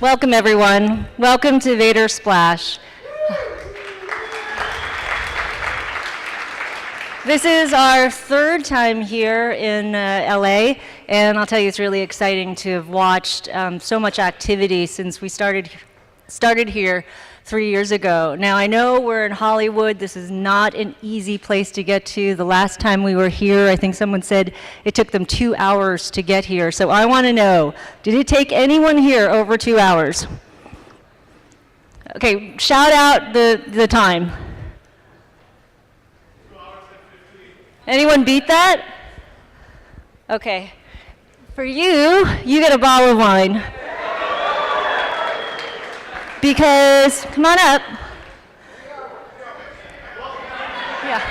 Welcome, everyone. Welcome to Vator Splash. This is our third time here in LA, and I'll tell you, it's really exciting to have watched so much activity since we started here 3 years ago. Now, I know we're in Hollywood. This is not an easy place to get to. The last time we were here, I think someone said it took them 2 hours to get here. So I want to know, did it take anyone here over 2 hours? Okay, shout out the time. Anyone beat that? Okay. For you, you get a bottle of wine. Because, come on up. Yeah.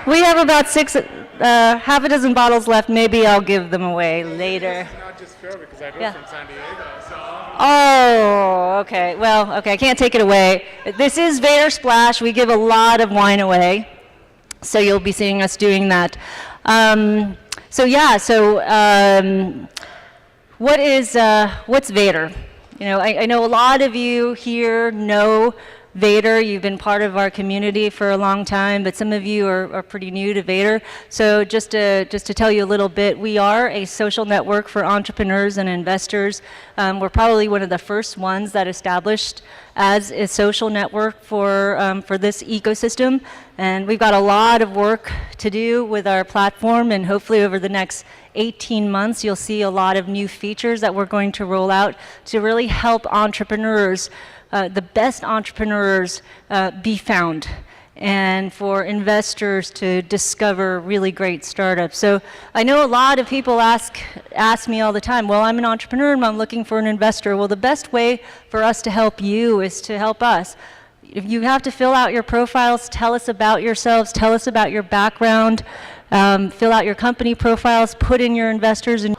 We have about half a dozen bottles left. Maybe I'll give them away later. It's not just fair because I drove from San Diego, so. Oh, okay. Well, okay, I can't take it away. This is Vator Splash. We give a lot of wine away. So you'll be seeing us doing that. What's Vator? You know, I know a lot of you here know Vator. You've been part of our community for a long time, but some of you are pretty new to Vator. So just to tell you a little bit, we are a social network for entrepreneurs and investors. We're probably one of the first ones that established as a social network for this ecosystem. And we've got a lot of work to do with our platform, and hopefully over the next 18 months, you'll see a lot of new features that we're going to roll out to really help entrepreneurs, the best entrepreneurs, be found, and for investors to discover really great startups. So I know a lot of people ask me all the time, well, I'm an entrepreneur and I'm looking for an investor. Well, the best way for us to help you is to help us. If you have to fill out your profiles, tell us about yourselves, tell us about your background, fill out your company profiles, put in your investors, and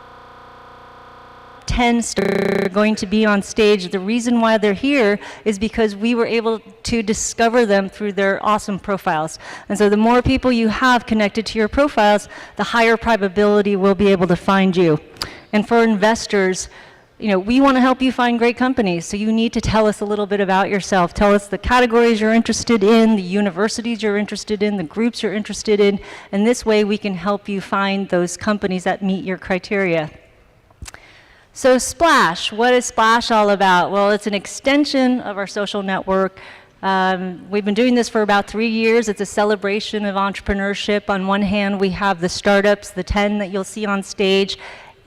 10 are going to be on stage. The reason why they're here is because we were able to discover them through their awesome profiles. And so the more people you have connected to your profiles, the higher probability we'll be able to find you. And for investors, you know, we want to help you find great companies, so you need to tell us a little bit about yourself. Tell us the categories you're interested in, the universities you're interested in, the groups you're interested in, and this way we can help you find those companies that meet your criteria. So Splash, what is Splash all about? Well, it's an extension of our social network. We've been doing this for about 3 years. It's a celebration of entrepreneurship. On one hand, we have the startups, the 10 that you'll see on stage.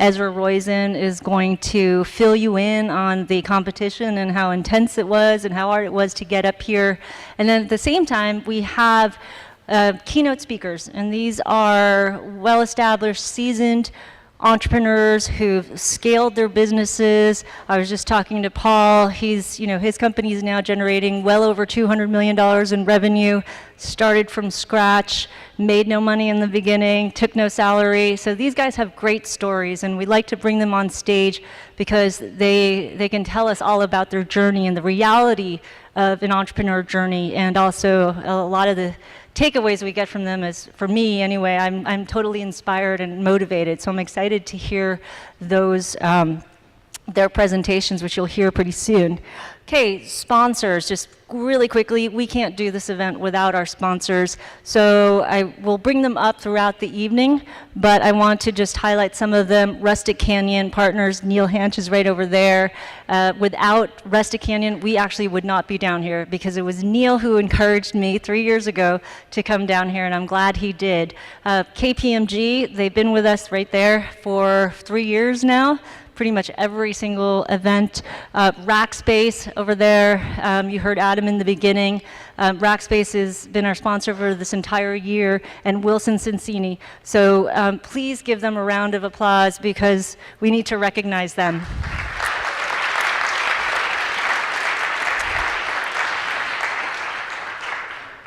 Ezra Roizen is going to fill you in on the competition and how intense it was and how hard it was to get up here. And then at the same time, we have keynote speakers, and these are well-established, seasoned entrepreneurs who've scaled their businesses. I was just talking to Paul. His company is now generating well over $200 million in revenue, started from scratch, made no money in the beginning, took no salary. So these guys have great stories, and we like to bring them on stage because they can tell us all about their journey and the reality of an entrepreneur journey, and also a lot of the takeaways we get from them is, for me anyway, I'm totally inspired and motivated. So I'm excited to hear those, their presentations, which you'll hear pretty soon. Okay, sponsors, just really quickly, we can't do this event without our sponsors. So I will bring them up throughout the evening, but I want to just highlight some of them. Rustic Canyon Partners, Neil Hanch is right over there. Without Rustic Canyon, we actually would not be down here, because it was Neil who encouraged me 3 years ago to come down here, and I'm glad he did. KPMG, they've been with us right there for 3 years now. Pretty much every single event. Rackspace over there, you heard Adam in the beginning. Rackspace has been our sponsor for this entire year, and Wilson Cincini. So please give them a round of applause, because we need to recognize them.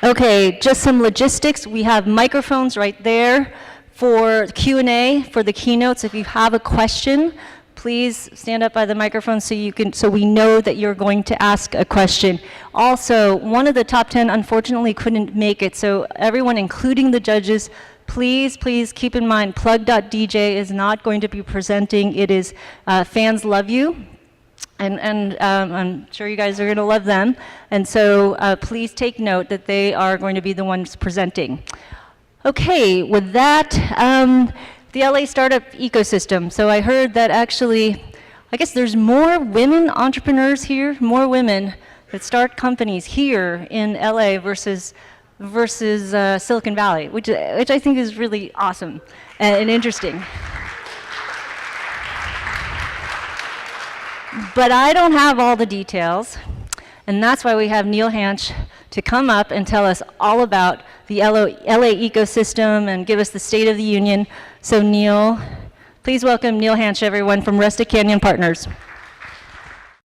Okay, just some logistics. We have microphones right there for Q&A, for the keynotes. If you have a question, please stand up by the microphone so we know that you're going to ask a question. Also, one of the top 10 unfortunately couldn't make it, so everyone, including the judges, please keep in mind, Plug.dj is not going to be presenting. It is Fans Love You. And I'm sure you guys are going to love them. And so please take note that they are going to be the ones presenting. Okay, with that, the LA startup ecosystem. So I heard that actually, I guess there's more women entrepreneurs here, more women that start companies here in LA versus Silicon Valley, which I think is really awesome and interesting. But I don't have all the details, and that's why we have Neil Hansch to come up and tell us all about the LA ecosystem and give us the State of the Union. So Neil, please welcome Neil Hansch, everyone, from Rustic Canyon Partners.